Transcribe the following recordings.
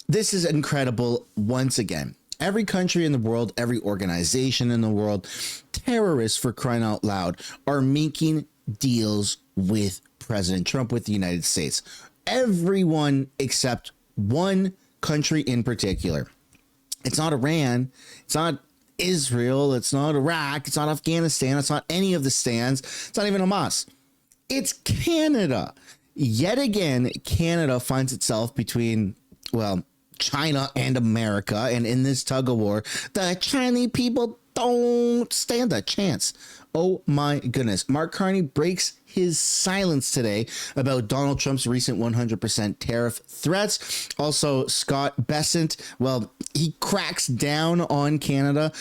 This is incredible once again. Every country in the world, every organization in the world, terrorists for crying out loud, are making deals with President Trump, with the United States. Everyone except one country in particular. It's not Iran. It's not Israel. It's not Iraq. It's not Afghanistan. It's not any of the stands. It's not even Hamas. It's Canada. Yet again, Canada finds itself between, well, China and America. And in this tug of war, the Chinese people don't stand a chance. Oh my goodness. Mark Carney breaks his silence today about Donald Trump's recent 100% tariff threats. Also, Scott Bessent, well, he cracks down on Canada,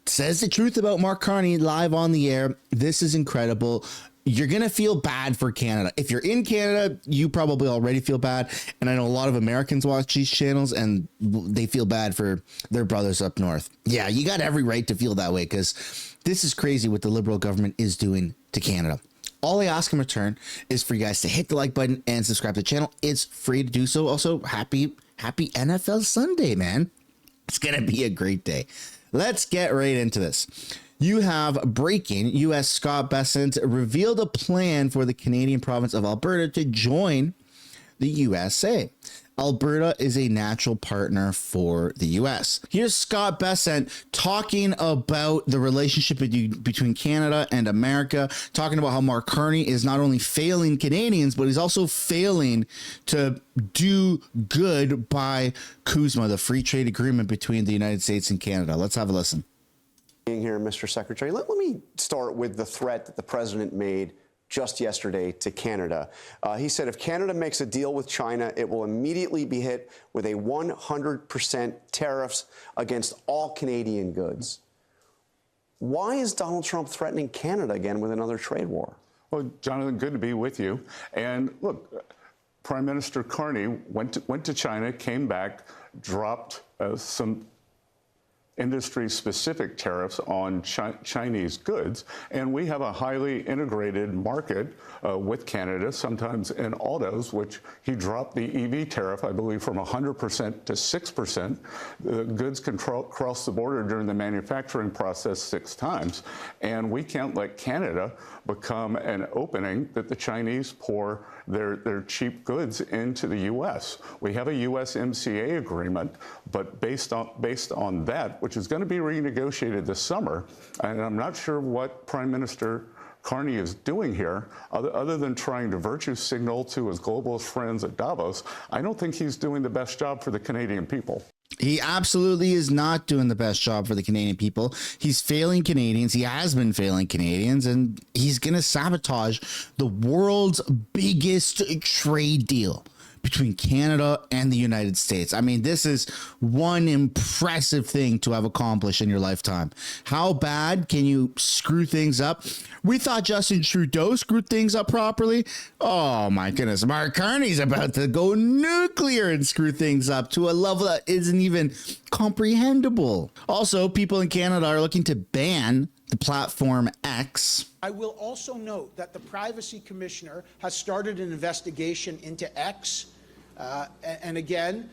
says the truth about Mark Carney live on the air. This is incredible. You're going to feel bad for Canada. If you're in Canada, you probably already feel bad. And I know a lot of Americans watch these channels and they feel bad for their brothers up north. Yeah, you got every right to feel that way because this is crazy what the Liberal government is doing to Canada. All I ask in return is for you guys to hit the like button and subscribe to the channel. It's free to do so. Also, happy NFL Sunday, man. It's going to be a great day. Let's get right into this. You have breaking. U.S. Scott Bessent revealed a plan for the Canadian province of Alberta to join the USA. Alberta is a natural partner for the U.S. Here's Scott Bessent talking about the relationship between Canada and America, talking about how Mark Carney is not only failing Canadians, but he's also failing to do good by CUSMA, the free trade agreement between the United States and Canada. Let's have a listen. Here, Mr. Secretary, let me start with the threat that the president made just yesterday to Canada. He said if Canada makes a deal with China, it will immediately be hit with a 100% tariffs against all Canadian goods. Why is Donald Trump threatening Canada again with another trade war? Well, Jonathan, good to be with you. And look, Prime Minister Carney went to China, came back, dropped some industry-specific tariffs on Chinese goods, and we have a highly integrated market with Canada, sometimes in autos, which he dropped the EV tariff, I believe, from 100% to 6%. The goods can cross the border during the manufacturing process 6 times, and we can't let Canada become an opening that the Chinese pour their cheap goods into the U.S. We have a USMCA agreement, but based on that, which is going to be renegotiated this summer, and I'm not sure what Prime Minister Carney is doing here, other than trying to virtue signal to his globalist friends at Davos. I don't think he's doing the best job for the Canadian people. He absolutely is not doing the best job for the Canadian people. He's failing Canadians. He has been failing Canadians, and he's going to sabotage the world's biggest trade deal between Canada and the United States. I mean, this is one impressive thing to have accomplished in your lifetime. How bad can you screw things up? We thought Justin Trudeau screwed things up properly. Oh my goodness. Mark Carney's about to go nuclear and screw things up to a level that isn't even comprehensible. Also, people in Canada are looking to ban the platform X. I will also note that the Privacy Commissioner has started an investigation into X. And again,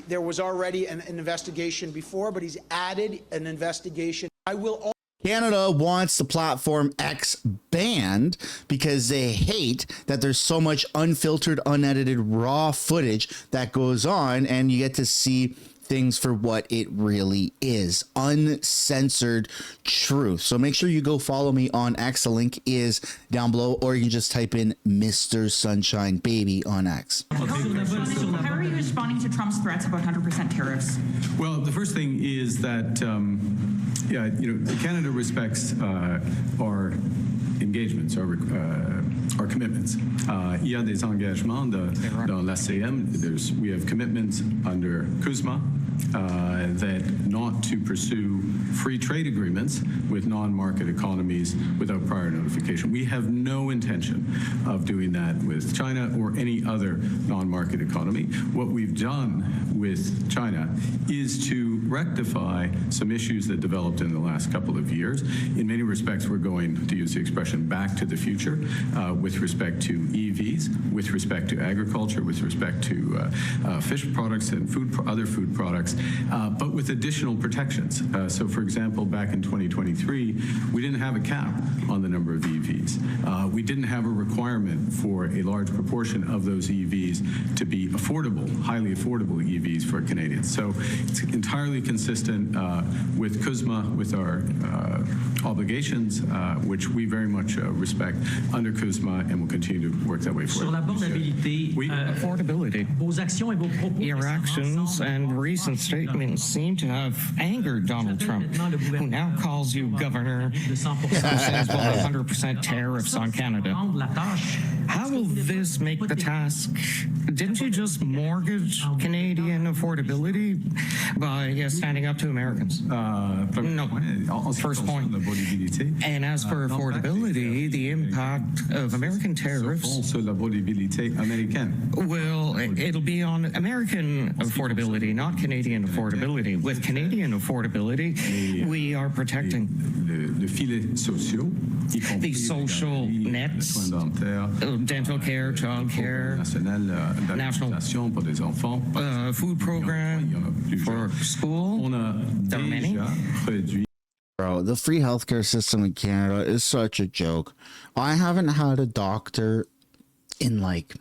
there was already an investigation before, but he's added an investigation. Canada wants the platform X banned because they hate that there's so much unfiltered, unedited, raw footage that goes on, and you get to see things for what it really is, uncensored truth. So make sure you go follow me on X. The link is down below, or you can just type in Mr. Sunshine Baby on X. How are you responding to Trump's threats about 100% tariffs? Well, the first thing is that, Canada respects our engagements, our commitments. Il y a des engagements dans l'ACM. We have commitments under CUSMA that not to pursue free trade agreements with non-market economies without prior notification. We have no intention of doing that with China or any other non-market economy. What we've done with China is to rectify some issues that developed in the last couple of years. In many respects, we're going, to use the expression, back to the future with with respect to EVs, with respect to agriculture, with respect to fish products and other food products, but with additional protections. So, for example, back in 2023, we didn't have a cap on the number of EVs. We didn't have a requirement for a large proportion of those EVs to be affordable, highly affordable EVs for Canadians. So it's entirely consistent with CUSMA, with our obligations, which we very much respect under CUSMA and will continue to work that way forward. Sur l'abordabilité, affordability. vos actions et vos propos Your actions and recent statements seem to have angered Donald Trump, who now calls you governor, who says, well, 100% tariffs on Canada. How will this make the task? Didn't you just mortgage Canadian affordability by standing up to Americans? No. First point. And as for affordability, the impact of American tariffs, well, it'll be on American affordability, not Canadian affordability. With Canadian affordability, we are protecting the social nets, dental care, child care, national food program for school. There are many. Bro, the free healthcare system in Canada is such a joke. I haven't had a doctor in like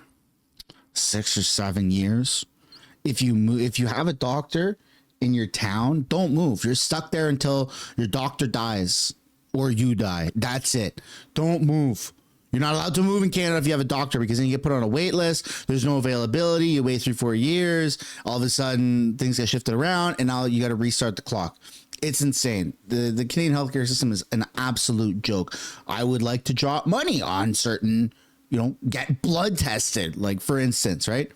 6 or 7 years. If you have a doctor in your town, don't move. You're stuck there until your doctor dies or you die. That's it. Don't move. You're not allowed to move in Canada if you have a doctor, because then you get put on a wait list. There's no availability. You wait 3-4 years. All of a sudden, things get shifted around, and now you got to restart the clock. It's insane. The Canadian healthcare system is an absolute joke. I would like to drop money on certain, get blood tested. Like, for instance, right?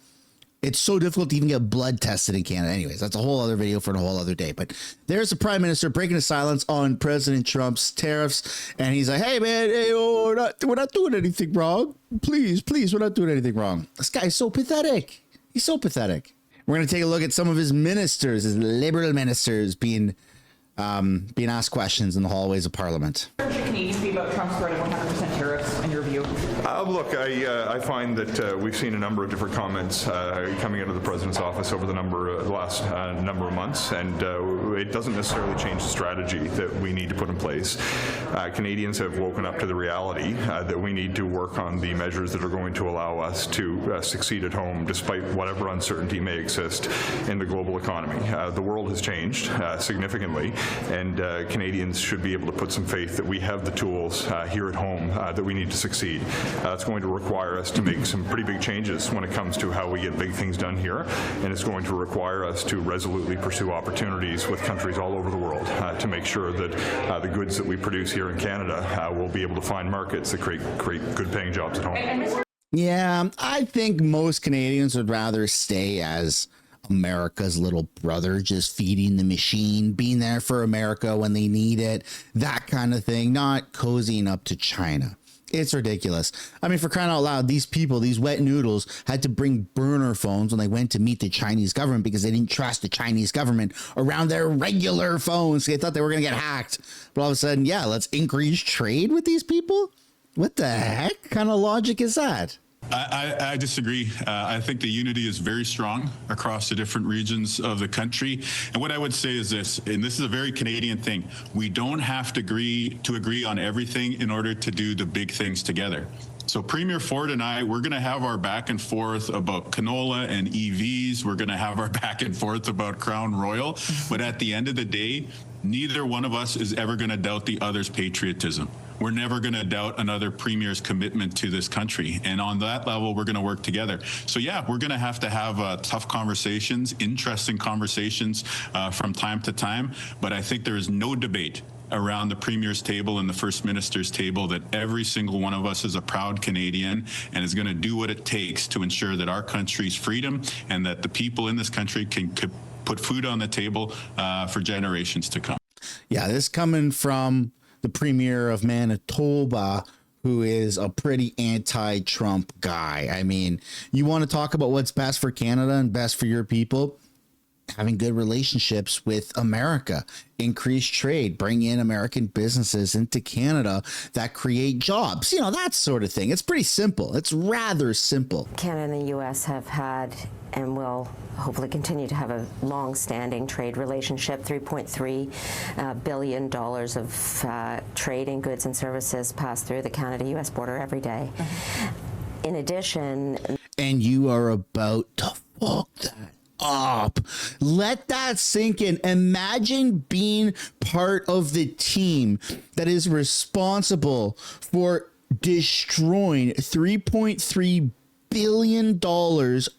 It's so difficult to even get blood tested in Canada. Anyways, that's a whole other video for a whole other day. But there's the Prime Minister breaking his silence on President Trump's tariffs. And he's like, hey, man, we're not doing anything wrong. Please, we're not doing anything wrong. This guy's so pathetic. He's so pathetic. We're going to take a look at some of his ministers, his liberal ministers, being asked questions in the hallways of Parliament. Can you speak about Trump's threat of 100% tariffs in your view? Look, I find that we've seen a number of different comments coming out of the president's office over the last number of months, and it doesn't necessarily change the strategy that we need to put in place. Canadians have woken up to the reality that we need to work on the measures that are going to allow us to succeed at home, despite whatever uncertainty may exist in the global economy. The world has changed significantly, and Canadians should be able to put some faith that we have the tools here at home that we need to succeed. It's going to require us to make some pretty big changes when it comes to how we get big things done here, and it's going to require us to resolutely pursue opportunities with countries all over the world to make sure that the goods that we produce here in Canada will be able to find markets that create good paying jobs at home. Yeah, I think most Canadians would rather stay as America's little brother, just feeding the machine, being there for America when they need it, that kind of thing, not cozying up to China. It's ridiculous. I mean, for crying out loud, these people, these wet noodles, had to bring burner phones when they went to meet the Chinese government because they didn't trust the Chinese government around their regular phones. They thought they were going to get hacked. But all of a sudden, yeah, let's increase trade with these people? What the heck kind of logic is that? I disagree. I think the unity is very strong across the different regions of the country. And what I would say is this, and this is a very Canadian thing, we don't have to agree on everything in order to do the big things together. So Premier Ford and I, we're going to have our back and forth about canola and EVs. We're going to have our back and forth about Crown Royal. But at the end of the day, neither one of us is ever going to doubt the other's patriotism. We're never going to doubt another premier's commitment to this country. And on that level, we're going to work together. So, yeah, we're going to have tough conversations, interesting conversations from time to time. But I think there is no debate around the premier's table and the first minister's table that every single one of us is a proud Canadian and is going to do what it takes to ensure that our country's freedom and that the people in this country can put food on the table for generations to come. Yeah, this coming from the premier of Manitoba, who is a pretty anti-Trump guy. I mean, you want to talk about what's best for Canada and best for your people? having good relationships with America, increase trade, bring in American businesses into Canada that create jobs, you know, that sort of thing. It's pretty simple. It's rather simple. Canada and the U.S. have had and will hopefully continue to have a long-standing trade relationship. $3.3 billion of trade in goods and services pass through the Canada-U.S. border every day. In addition... And you are about to fuck that up. Let that sink in. Imagine being part of the team that is responsible for destroying $3.3 billion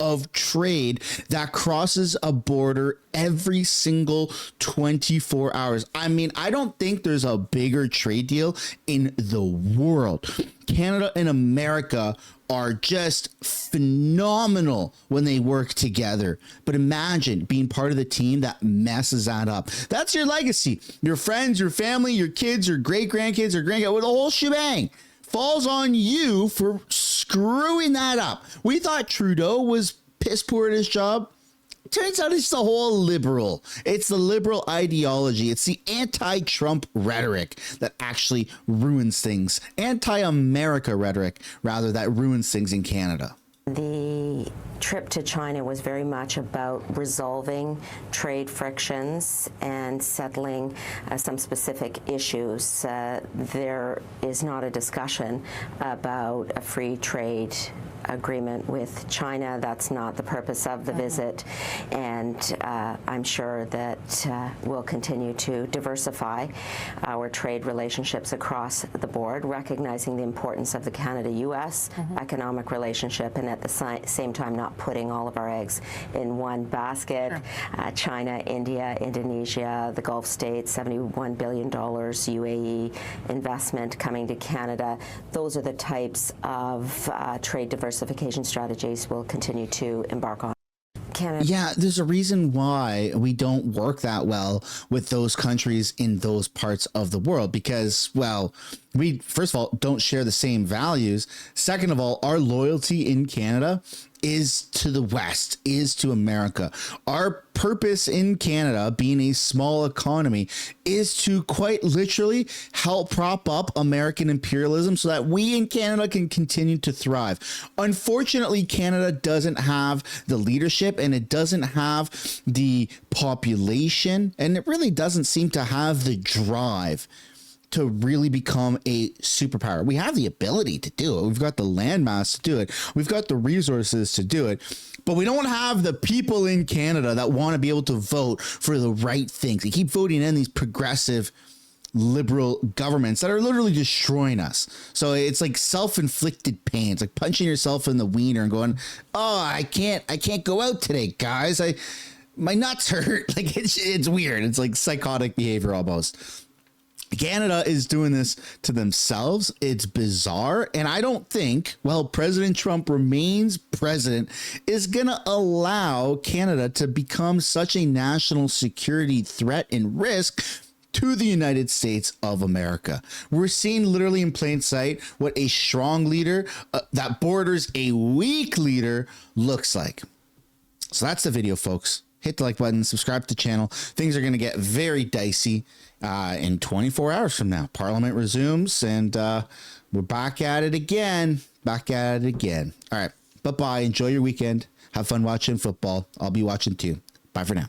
of trade that crosses a border every single 24 hours. I mean, I don't think there's a bigger trade deal in the world. Canada and America are just phenomenal when they work together. But imagine being part of the team that messes that up. That's your legacy. Your friends, your family, your kids, your great-grandkids, your grandkids, with the whole shebang falls on you for screwing that up. We thought Trudeau was piss poor at his job. Turns out it's the whole liberal. It's the liberal ideology. It's the anti-Trump rhetoric that actually ruins things. Anti-America rhetoric, rather, that ruins things in Canada. The trip to China was very much about resolving trade frictions and settling some specific issues. There is not a discussion about a free trade agreement with China. That's not the purpose of the visit, and I'm sure that we'll continue to diversify our trade relationships across the board, recognizing the importance of the Canada-U.S. economic relationship, and at the same time not putting all of our eggs in one basket. China, India, Indonesia, the Gulf states, $71 billion UAE investment coming to Canada. Those are the types of trade diversification strategies we'll continue to embark on. Canada. Yeah, there's a reason why we don't work that well with those countries in those parts of the world, because, well, we, first of all, don't share the same values. Second of all, our loyalty in Canada is to the West, is to America. Our purpose in Canada, being a small economy, is to quite literally help prop up American imperialism so that we in Canada can continue to thrive. Unfortunately, Canada doesn't have the leadership, and it doesn't have the population, and it really doesn't seem to have the drive to really become a superpower. We have the ability to do it. We've got the landmass to do it. We've got the resources to do it, but we don't have the people in Canada that want to be able to vote for the right things. They keep voting in these progressive liberal governments that are literally destroying us. So it's like self-inflicted pain. It's like punching yourself in the wiener and going, oh, I can't go out today, guys. My nuts hurt. Like it's weird. It's like psychotic behavior almost. Canada is doing this to themselves. It's bizarre. And I don't think, well, President Trump remains president, is going to allow Canada to become such a national security threat and risk to the United States of America. We're seeing literally in plain sight what a strong leader that borders a weak leader looks like. So that's the video, folks. Hit the like button, subscribe to the channel. Things are going to get very dicey in 24 hours from now. Parliament resumes, and we're back at it again. All right. Bye-bye. Enjoy your weekend. Have fun watching football. I'll be watching too. Bye for now.